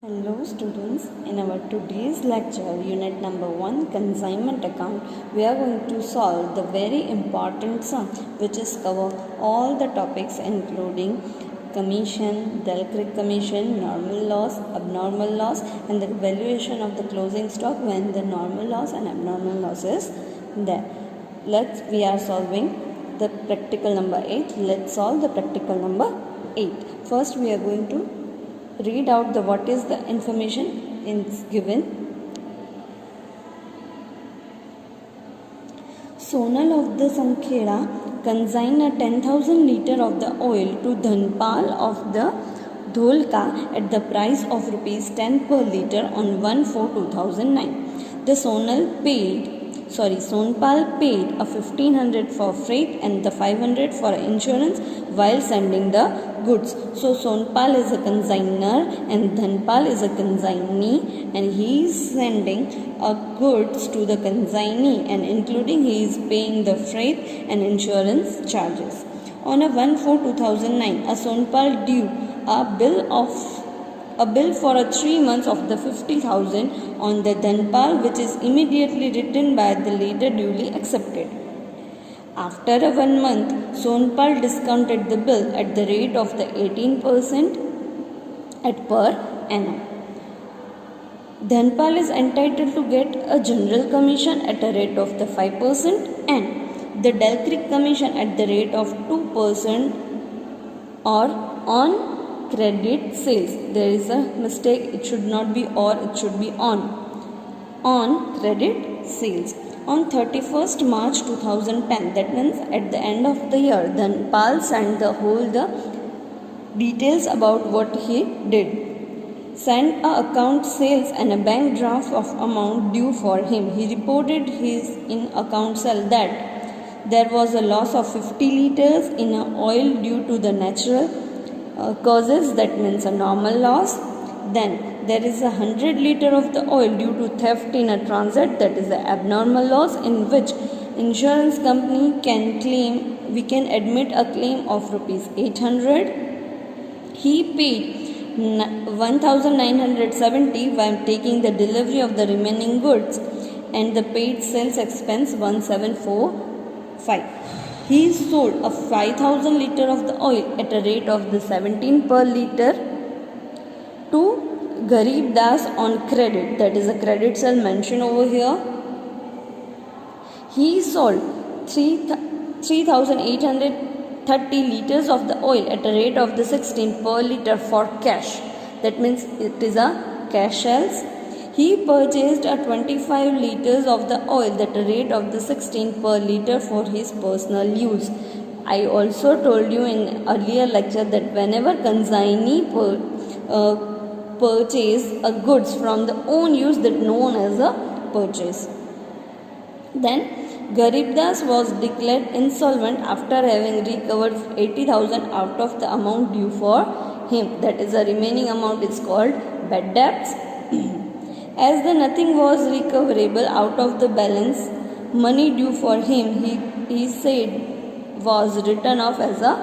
Hello students, in our today's lecture, unit number 1, consignment account, we are going to solve the very important sum which is cover all the topics including commission, Delcric commission, normal loss, abnormal loss and the valuation of the closing stock when the normal loss and abnormal loss is there. We are solving the practical number 8. Let's solve the practical number 8. First we are going to read out the what is the information is given. Sonal of the Sankheda consigned a 10,000 liter of the oil to Dhanpal of the Dholka at the price of rupees 10 per liter on 1/4/2009. The Sonpal paid a 1500 for freight and the 500 for insurance while sending the goods. So Sonpal is a consignor and Dhanpal is a consignee, and he is sending goods to the consignee, and including he is paying the freight and insurance charges. On a 1/4/2009, a Sonpal due a bill for 3 months of the 50,000 on the Dhanpal, which is immediately written by the later duly accepted. After 1 month, Sonpal discounted the bill at the rate of the 18% at per annum. Dhanpal is entitled to get a general commission at a rate of the 5% and the Delcric commission at the rate of 2% or on credit sales. There is a mistake, it should not be or, it should be on credit sales. On 31st March 2010, that means at the end of the year, Dhanpal sent the details about what he did. Sent a account sales and a bank draft of amount due for him. He reported his in account sale that there was a loss of 50 liters in a oil due to the natural causes, that means a normal loss. Then there is 100 liter of the oil due to theft in a transit, that is the abnormal loss, in which insurance company we can admit a claim of rupees 800. He paid 1970 while taking the delivery of the remaining goods, and the paid sales expense 1745. He sold a 5,000 liter of the oil at a rate of the 17 per liter to Garib Das on credit, that is a credit sale mentioned over here. He sold 3,830 liters of the oil at a rate of the 16 per liter for cash, that means it is a cash sales. He purchased a 25 liters of the oil at a rate of the 16 per liter for his personal use. I also told you in earlier lecture that whenever consignee purchase a goods from the own use, that known as a purchase. Then Garibdas was declared insolvent after having recovered 80,000 out of the amount due for him, that is the remaining amount is called bad debts. As the nothing was recoverable out of the balance money due for him, he said was written off as a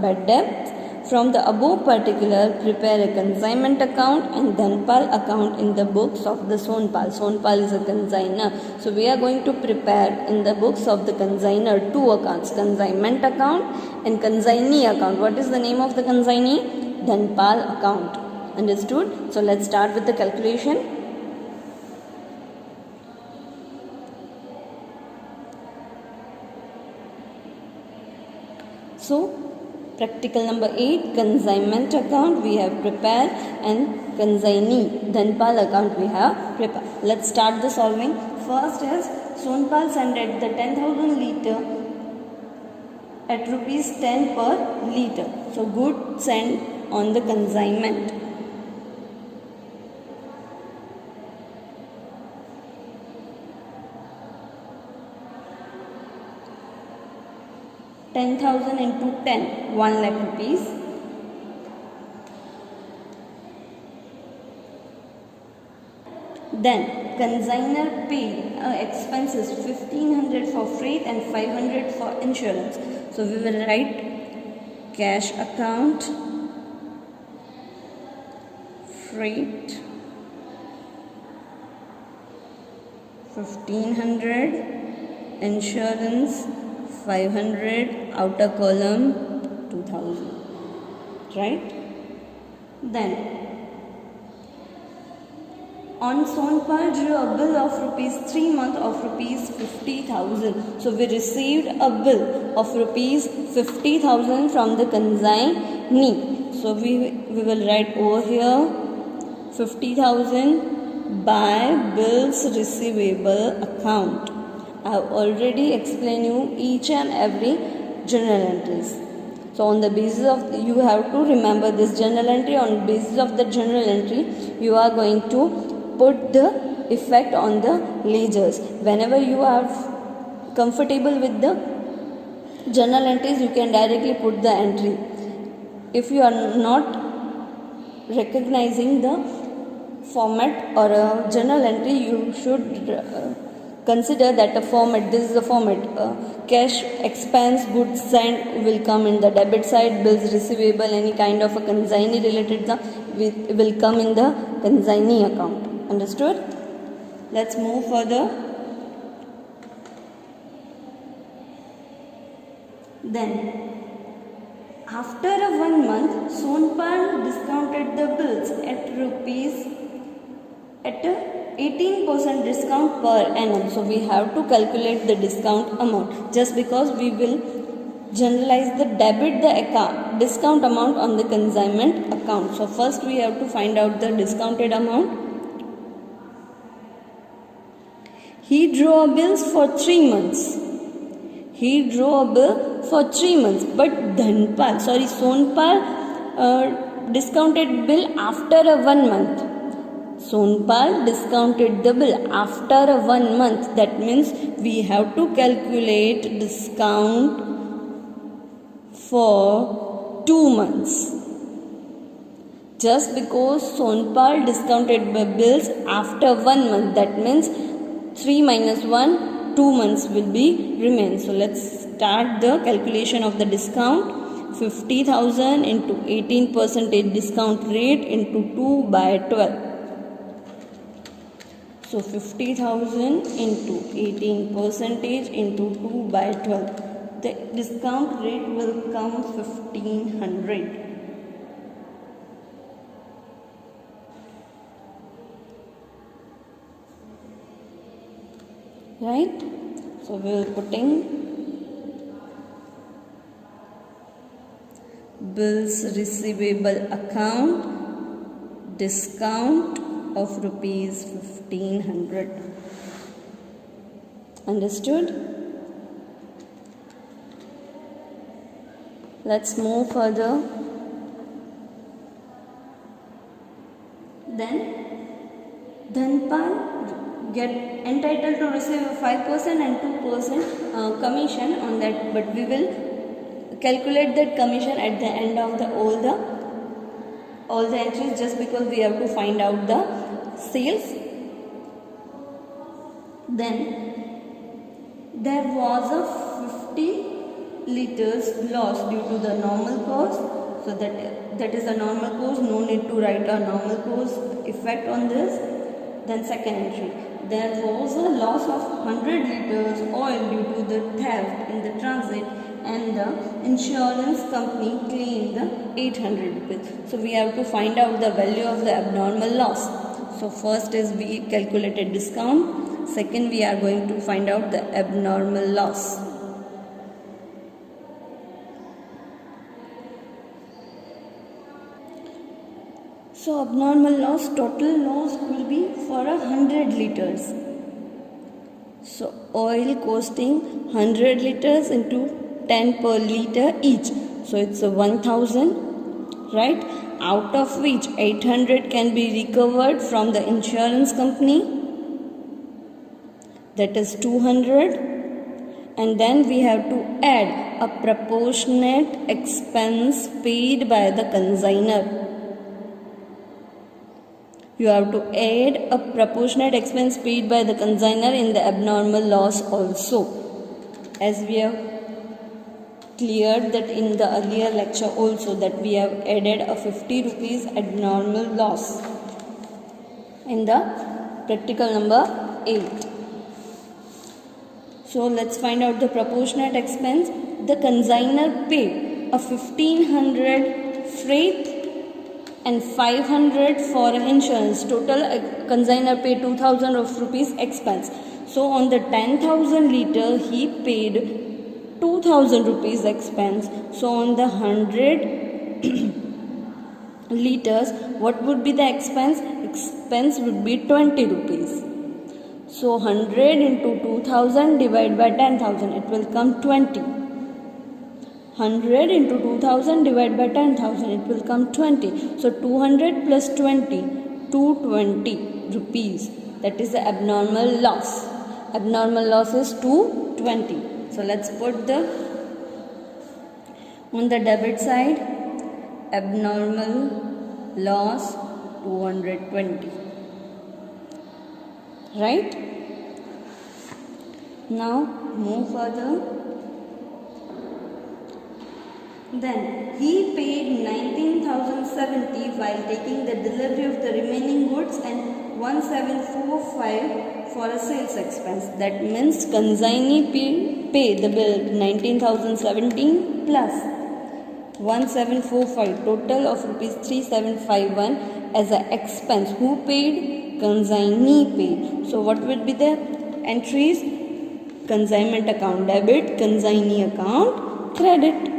bad debt. From the above particular, prepare a consignment account and Dhanpal account in the books of the Sonpal. Sonpal is a consignor. So we are going to prepare in the books of the consignor 2 accounts, consignment account and consignee account. What is the name of the consignee? Dhanpal account. Understood? So let's start with the calculation. So, practical number 8, consignment account we have prepared and consignee Dhanpal account we have prepared. Let's start the solving. First is Sonpal sent the 10,000 liter at rupees 10 per liter. So, good sent on the consignment. $10,000 into 10, 1 lakh rupees. Then consignor paid expenses 1,500 for freight and 500 for insurance. So we will write cash account freight 1500, insurance 500, outer column 2000, right? Then on Sonpal drew a bill of rupees 3 months of rupees 50,000. So we received a bill of rupees 50,000 from the consignee. So we will write over here 50,000 by bills receivable account. I have already explained you each and every journal entries. So on the basis of, you have to remember this journal entry. On the basis of the journal entry, you are going to put the effect on the ledgers. Whenever you are comfortable with the journal entries, you can directly put the entry. If you are not recognizing the format or a journal entry, you should consider that a format, this is the format, cash, expense, goods sent will come in the debit side, bills receivable, any kind of a consignee related will come in the consignee account. Understood? Let's move further. Then after a 1 month, Sonpal discounted the bills at a 18% discount per annum. So we have to calculate the discount amount, just because we will generalize the debit the account discount amount on the consignment account. So first we have to find out the discounted amount. He drew a bills for 3 months. He drew a bill for 3 months, but Sonpal discounted bill after a 1 month. Sonpal discounted the bill after a 1 month. That means we have to calculate discount for 2 months. Just because Sonpal discounted the bills after 1 month, that means 3 minus 1, 2 months will be remain. So let's start the calculation of the discount. 50,000 into 18% discount rate into 2 by 12. So 50,000 into 18% into 2 by 12. The discount rate will come 1500. Right? So we will putting bills receivable account discount of rupees 1500. Understood? Let's move further. Then Dhanpal get entitled to receive 5% and 2% commission on that, but we will calculate that commission at the end of the all the entries, just because we have to find out the sales. Then there was a 50 liters loss due to the normal cause. So that is a normal cause. No need to write a normal cause effect on this. Then second entry, there was a loss of 100 liters oil due to the theft in the transit, and the insurance company claimed the 800 rupees. So we have to find out the value of the abnormal loss. So first is we calculated discount. Second, we are going to find out the abnormal loss. So abnormal loss, total loss will be for 100 liters. So oil costing 100 liters into 10 per liter each. So it's a 1000, right? Out of which 800 can be recovered from the insurance company. That is 200. And then we have to add a proportionate expense paid by the consignor. You have to add a proportionate expense paid by the consignor in the abnormal loss also, as we have cleared that in the earlier lecture also, that we have added a 50 rupees abnormal loss. in the practical number 8. So let's find out the proportionate expense. The consignor paid a 1500 freight and 500 for insurance. Total consignor paid 2000 of rupees expense. So on the 10,000 liter he paid 2000 rupees expense. So on the 100 liters, what would be the expense? Expense would be 20 rupees. So 100 into 2000 divided by 10,000, it will come 20. 100 into 2000 divided by 10,000, it will come 20. So 200 plus 20, 220 rupees. That is the abnormal loss. Abnormal loss is 220. So let's put the on the debit side, abnormal loss 220. Right? Now move further. Then he paid 19,070 while taking the delivery of the remaining goods and 1745 for a sales expense. That means consignee pay the bill 19,017 plus 1745, total of rupees 3751 as an expense. Who paid? Consignee paid. So what will be the entries? Consignment account debit, consignee account credit.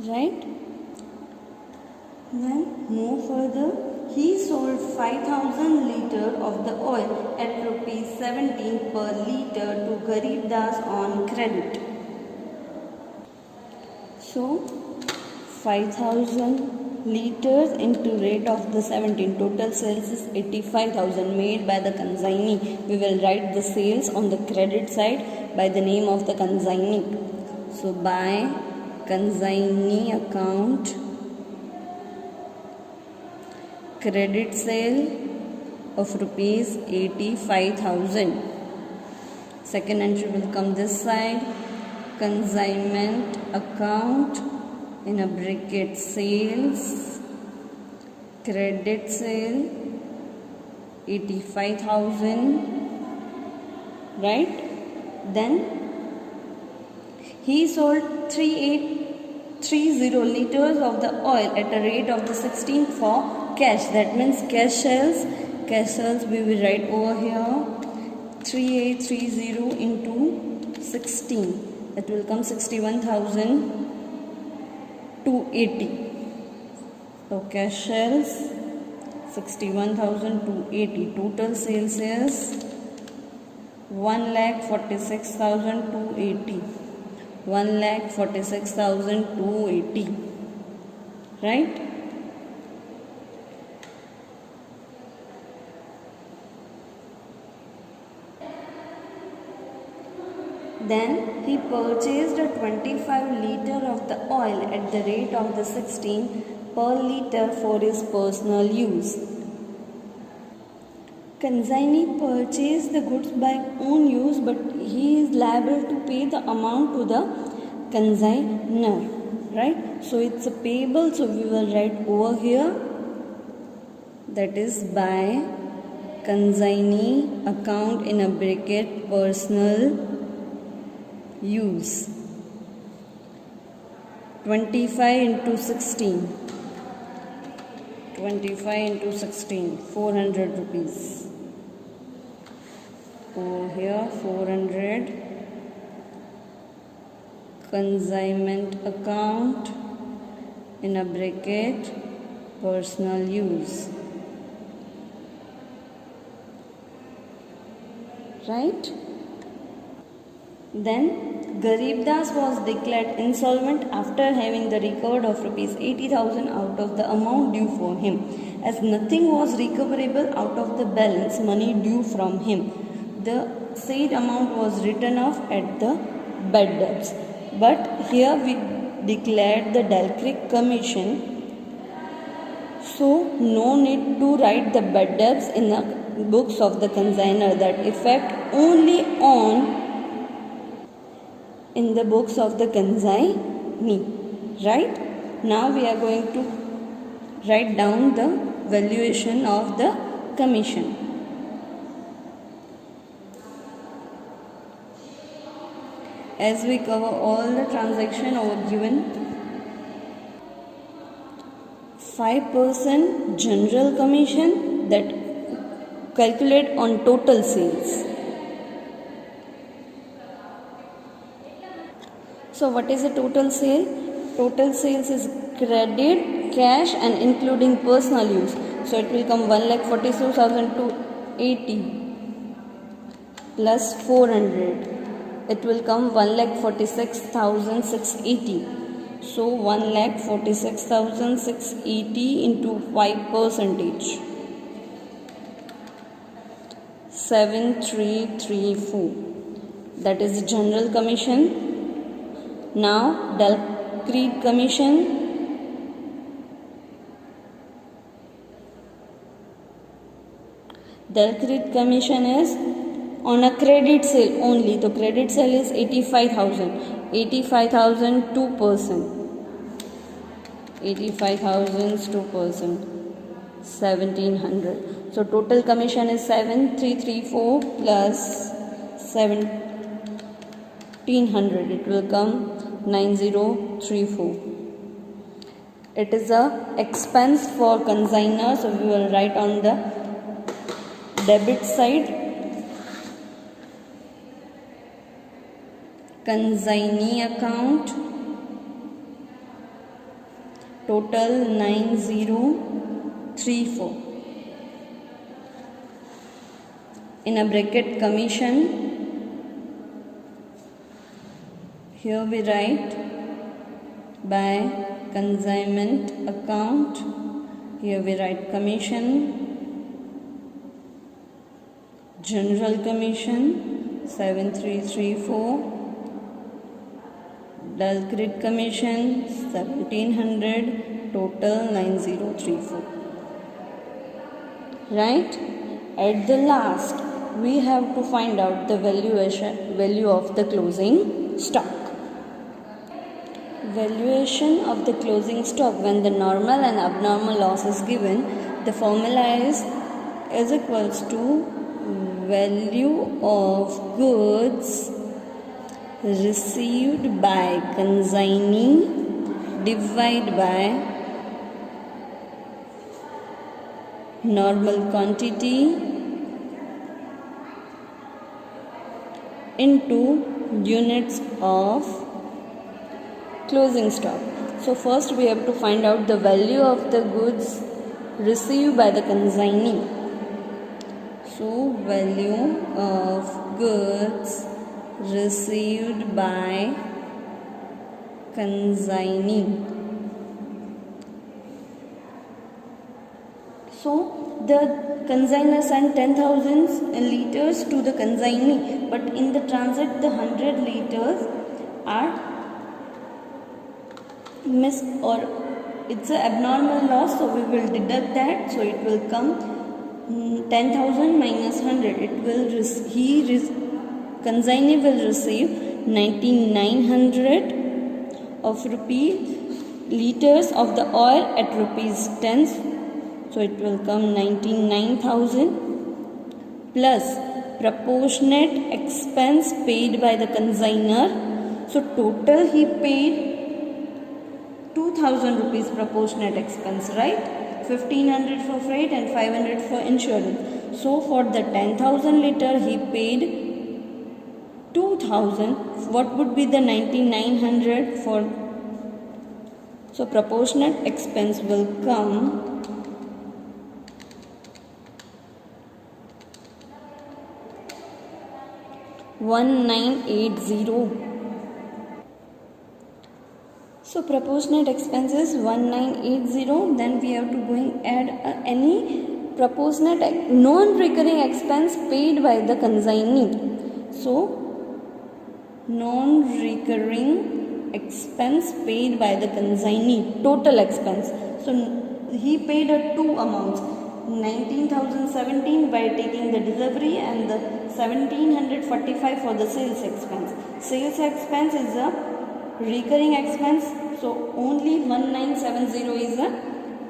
Right? Then move further. He sold 5,000 liter of the oil at rupees 17 per liter to Garib Das on credit. So 5,000 liters into rate of the 17. Total sales is 85,000 made by the consignee. We will write the sales on the credit side by the name of the consignee. So by consignee account, credit sale of rupees 85,000. Second entry will come this side. Consignment account in a bracket sales, credit sale 85,000. Right? Then he sold 3830 liters of the oil at a rate of the 16 for cash. That means cash sales. Cash sales we will write over here 3830 into 16. That will come 61,280. So cash sales 61,280. Total sales is 1,46,280. 1,46,280. Right? Then he purchased a 25 liter of the oil at the rate of the 16 per liter for his personal use. Consignee purchased the goods by own use, but he is liable to pay the amount to the consignor. Right? So it's a payable. So we will write over here, that is by consignee account in a bracket personal use. 25 into 16. 25 into 16. 400 rupees. Over here 400. Consignment account in a bracket personal use. right? Then Garibdas was declared insolvent after having the record of rupees 80,000 out of the amount due for him. As nothing was recoverable out of the balance money due from him, the said amount was written off at the bad debts. But here we declared the Dalcroze Commission, so no need to write the bad debts in the books of the consignor. That effect only on in the books of the consignee, right? Now we are going to write down the valuation of the commission. As we cover all the transaction over given, 5% general commission that calculate on total sales. So what is a total sale? Total sales is credit, cash and including personal use. So it will come 1,42,280 plus 400. It will come 1,46,680. So 1,46,680 into 5%. 7334. That is the general commission. Now Dalcroze Commission. Dalcroze Commission is on a credit sale only. The credit sale is 85,000. 85,000 2%. 85,000 2%. 1,700. So total commission is 7,334 plus 1,700. It will come 9,034. It is a expense for consignor, so we will write on the debit side. Consignee account, total 9,034. In a bracket commission, here we write by consignment account. Here we write commission, general commission 7,334, Dalcroze Commission 1,700, total 9,034. Right? At the last, we have to find out the value of the closing stock. Valuation of the closing stock when the normal and abnormal loss is given, the formula is equals to value of goods received by consignee divided by normal quantity into units of closing stock. So first we have to find out the value of the goods received by the consignee. So value of goods received by consignee. So the consignor sent 10,000 liters to the consignee, but in the transit the 100 liters are missed, or it's an abnormal loss, so we will deduct that. So it will come 10,000 minus 100. It will consignee will receive 9,900 of liters of the oil at rupees 10. So it will come 99,000 plus proportionate expense paid by the consignor. So total he paid 2,000 rupees proportionate expense, right? 1,500 for freight and 500 for insurance. So for the 10,000 liter he paid 2,000. What would be the 9,900 for? So proportionate expense will come 2,000 1980. So proposed net expense is 1980. Then we have to go and add any proposed net non-recurring expense paid by the consignee. So non-recurring expense paid by the consignee, total expense. So he paid two amounts, 19,017 by taking the delivery and the 1,745 for the sales expense. Sales expense is a recurring expense, so only 1970 is a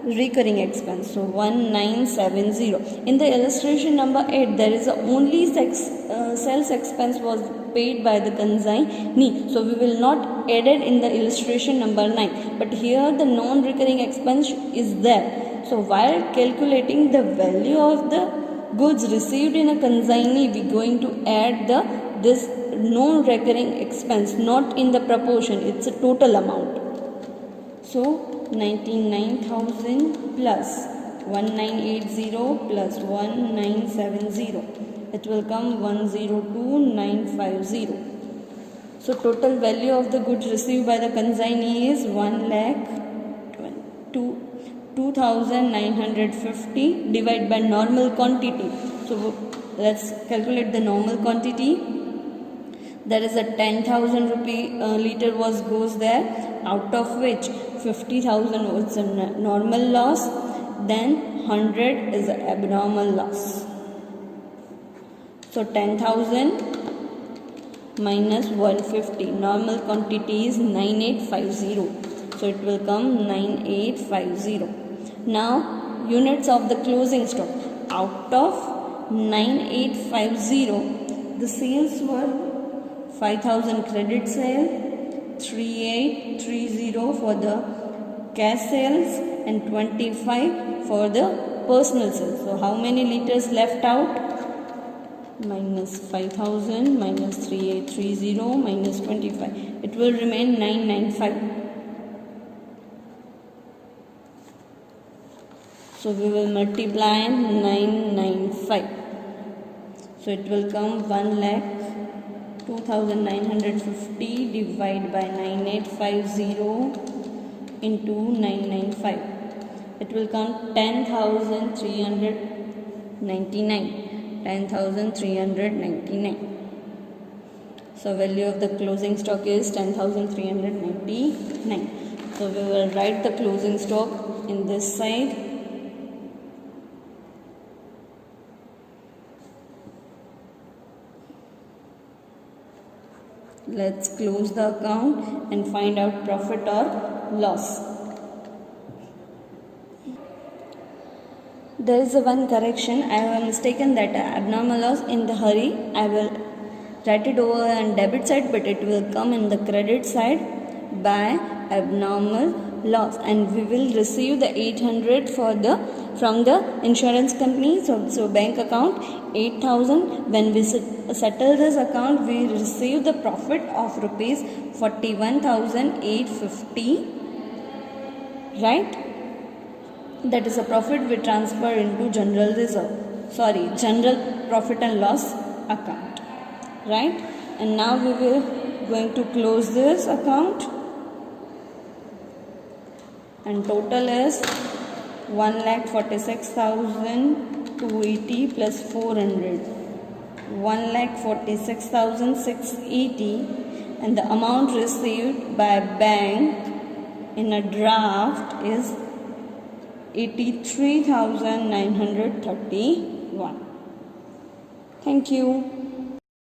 recurring expense. So 1970. In the illustration number 8, there is a only sales expense was paid by the consignee, so we will not add it in the illustration number 9, but here the non-recurring expense is there. So while calculating the value of the goods received in a consignee, we are going to add this non-recurring expense, not in the proportion, it's a total amount. So 99,000 plus 1980 plus 1970, it will come 102,950. So total value of the goods received by the consignee is 1,02,950 divided by normal quantity. So let's calculate the normal quantity. There is a 10,000 liter goes there, out of which 50,000 was a normal loss, then 100 is an abnormal loss. So 10,000 minus 150, normal quantity is 9850, so it will come 9850. Now units of the closing stock, out of 9850, the sales were 5,000 credit sale, 3830 for the cash sales, and 25 for the personal sales. So how many liters left out? Minus 5,000 minus 3830 minus 25. It will remain 995. So we will multiply 995. So it will come 1,02,950 divided by 9850 into 995. It will come 10,399. 10,399. So value of the closing stock is 10,399. So we will write the closing stock in this side. Let's close the account and find out profit or loss. There is one correction. I have mistaken that abnormal loss. In the hurry, I will write it over on debit side, but it will come in the credit side by abnormal loss, and we will receive the 800 from the insurance company. So bank account 8,000. When we settle this account, we receive the profit of rupees 41,850. Right? That is a profit we transfer into general profit and loss account, right? And now we will going to close this account, and total is 1,46,280 plus 400, 1,46,680, and the amount received by bank in a draft is 83,931. Thank you.